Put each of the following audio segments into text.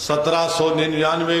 1799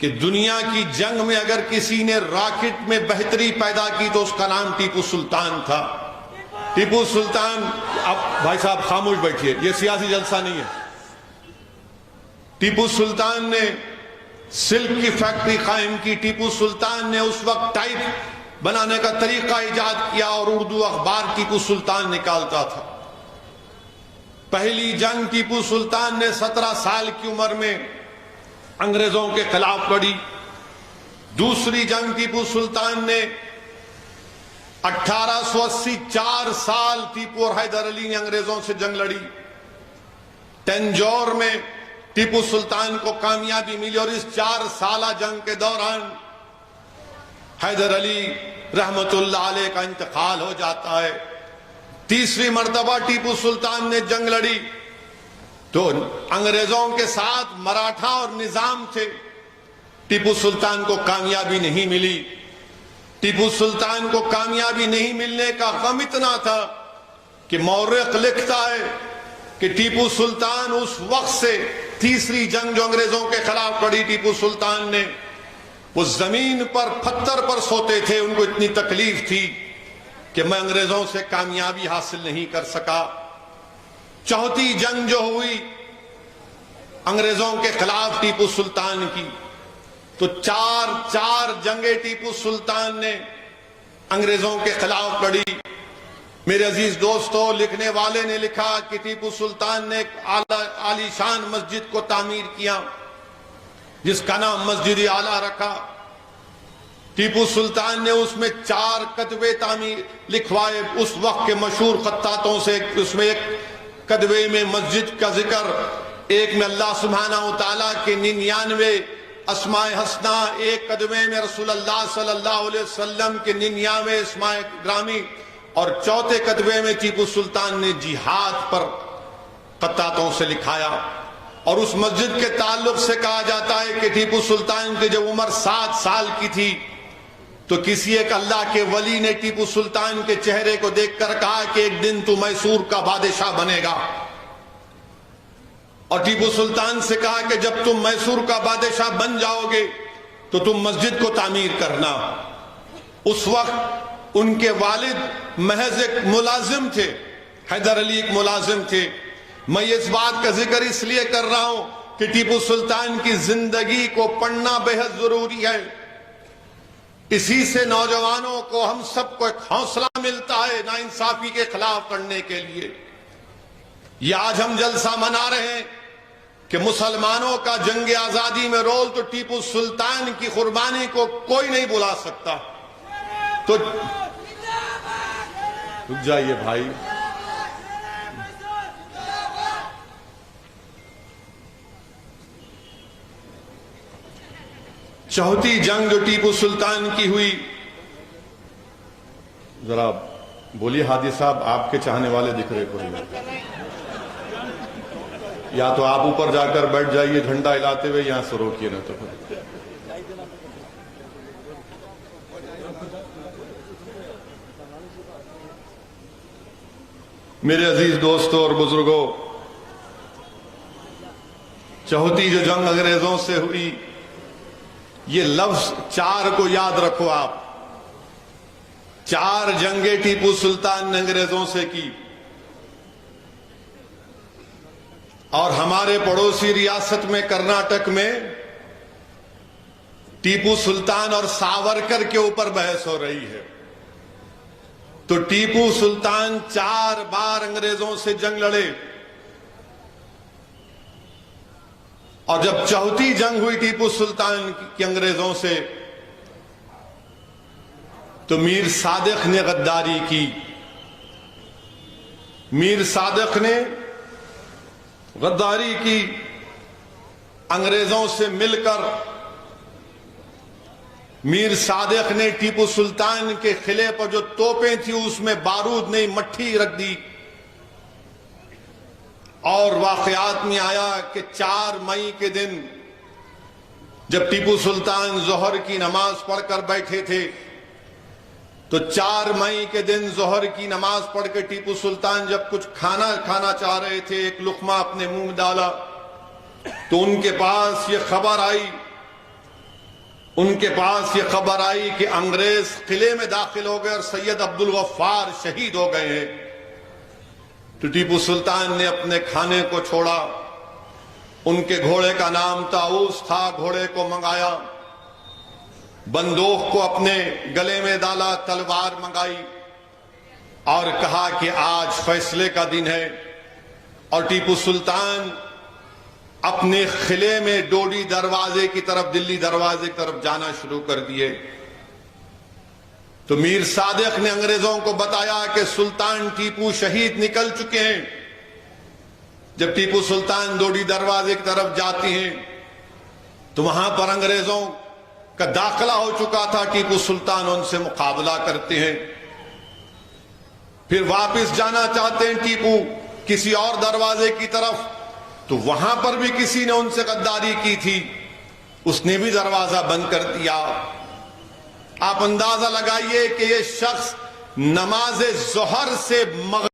کہ دنیا کی جنگ میں اگر کسی نے راکٹ میں بہتری پیدا کی تو اس کا نام ٹیپو سلطان تھا۔ ٹیپو سلطان، اب بھائی صاحب خاموش بیٹھیے، یہ سیاسی جلسہ نہیں ہے۔ ٹیپو سلطان نے سلک کی فیکٹری قائم کی، ٹیپو سلطان نے اس وقت ٹائپ بنانے کا طریقہ ایجاد کیا اور اردو اخبار ٹیپو سلطان نکالتا تھا۔ پہلی جنگ ٹیپو سلطان نے 17 سال کی عمر میں انگریزوں کے خلاف لڑی۔ دوسری جنگ ٹیپو سلطان نے 1880 4 سال ٹیپو اور حیدر علی نے انگریزوں سے جنگ لڑی۔ تنجور میں ٹیپو سلطان کو کامیابی ملی اور اس 4 سالہ جنگ کے دوران حیدر علی رحمت اللہ علیہ کا انتقال ہو جاتا ہے۔ تیسری مرتبہ ٹیپو سلطان نے جنگ لڑی تو انگریزوں کے ساتھ مراٹھا اور نظام تھے، ٹیپو سلطان کو کامیابی نہیں ملی۔ ٹیپو سلطان کو کامیابی نہیں ملنے کا غم اتنا تھا کہ مورخ لکھتا ہے کہ ٹیپو سلطان اس وقت سے تیسری جنگ جو انگریزوں کے خلاف لڑی ٹیپو سلطان نے، وہ زمین پر پتھر پر سوتے تھے، ان کو اتنی تکلیف تھی کہ میں انگریزوں سے کامیابی حاصل نہیں کر سکا۔ چوتھی جنگ جو ہوئی انگریزوں کے خلاف ٹیپو سلطان کی، تو چار جنگیں ٹیپو سلطان نے انگریزوں کے خلاف لڑی۔ میرے عزیز دوستو، لکھنے والے نے لکھا کہ ٹیپو سلطان نے ایک عالی شان مسجد کو تعمیر کیا جس کا نام مسجد اعلیٰ رکھا۔ ٹیپو سلطان نے اس میں 4 کتبے تعمیر لکھوائے اس وقت کے مشہور خطاطوں سے۔ اس میں ایک کتبے میں مسجد کا ذکر، ایک میں اللہ سبحانہ وتعالیٰ کے 99 اسماء حسنہ، ایک کتبے میں رسول اللہ صلی اللہ علیہ وسلم کے 99 اسماء گرامی، اور چوتھے کتبے میں ٹیپو سلطان نے جہاد پر خطاطوں سے لکھایا۔ اور اس مسجد کے تعلق سے کہا جاتا ہے کہ ٹیپو سلطان کی جب عمر 7 سال کی تھی تو کسی ایک اللہ کے ولی نے ٹیپو سلطان کے چہرے کو دیکھ کر کہا کہ ایک دن تو میسور کا بادشاہ بنے گا، اور ٹیپو سلطان سے کہا کہ جب تم میسور کا بادشاہ بن جاؤ گے تو تم مسجد کو تعمیر کرنا۔ اس وقت ان کے والد محض ایک ملازم تھے، حیدر علی ایک ملازم تھے۔ میں اس بات کا ذکر اس لیے کر رہا ہوں کہ ٹیپو سلطان کی زندگی کو پڑھنا بہت ضروری ہے۔ اسی سے نوجوانوں کو، ہم سب کو ایک حوصلہ ملتا ہے ناانصافی کے خلاف لڑنے کے لیے۔ یہ آج ہم جلسہ منا رہے ہیں کہ مسلمانوں کا جنگ آزادی میں رول، تو ٹیپو سلطان کی قربانی کو کوئی نہیں بلا سکتا۔ تو رک جائیے بھائی، چوتھی جنگ جو ٹیپو سلطان کی ہوئی، ذرا بولیے ہادی صاحب، آپ کے چاہنے والے دکھ رہے کوئی، یا تو آپ اوپر جا کر بیٹھ جائیے جھنڈا ہلاتے ہوئے، یہاں سے روکیے نہ تو پھر۔ میرے عزیز دوستوں اور بزرگوں، چوتھی جو جنگ انگریزوں سے ہوئی، یہ لفظ 4 کو یاد رکھو آپ۔ 4 جنگیں ٹیپو سلطان نے انگریزوں سے کی، اور ہمارے پڑوسی ریاست میں کرناٹک میں ٹیپو سلطان اور ساورکر کے اوپر بحث ہو رہی ہے۔ تو ٹیپو سلطان 4 بار انگریزوں سے جنگ لڑے، اور جب چوتھی جنگ ہوئی ٹیپو سلطان کی انگریزوں سے، تو میر صادق نے غداری کی۔ میر صادق نے غداری کی، انگریزوں سے مل کر میر صادق نے ٹیپو سلطان کے قلعے پر جو توپیں تھی اس میں بارود نہیں، مٹھی رکھ دی، اور واقعات میں آیا کہ 4 مئی کے دن جب ٹیپو سلطان ظہر کی نماز پڑھ کر بیٹھے تھے، تو 4 مئی کے دن ظہر کی نماز پڑھ کے ٹیپو سلطان جب کچھ کھانا چاہ رہے تھے، ایک لقمہ اپنے منہ میں ڈالا، تو ان کے پاس یہ خبر آئی ان کے پاس یہ خبر آئی کہ انگریز قلعے میں داخل ہو گئے اور سید عبد الغفار شہید ہو گئے ہیں، تو ٹیپو سلطان نے اپنے کھانے کو چھوڑا، ان کے گھوڑے کا نام طاؤس تھا، گھوڑے کو منگایا، بندوق کو اپنے گلے میں ڈالا، تلوار منگائی اور کہا کہ آج فیصلے کا دن ہے، اور ٹیپو سلطان اپنے قلعے میں ڈوڈی دروازے کی طرف، دلی دروازے کی طرف جانا شروع کر دیے۔ تو میر صادق نے انگریزوں کو بتایا کہ سلطان ٹیپو شہید نکل چکے ہیں۔ جب ٹیپو سلطان ڈوڈی دروازے کی طرف جاتی ہیں تو وہاں پر انگریزوں کا داخلہ ہو چکا تھا، ٹیپو سلطان ان سے مقابلہ کرتے ہیں، پھر واپس جانا چاہتے ہیں ٹیپو کسی اور دروازے کی طرف، تو وہاں پر بھی کسی نے ان سے غداری کی تھی، اس نے بھی دروازہ بند کر دیا۔ آپ اندازہ لگائیے کہ یہ شخص نماز ظہر سے مغرب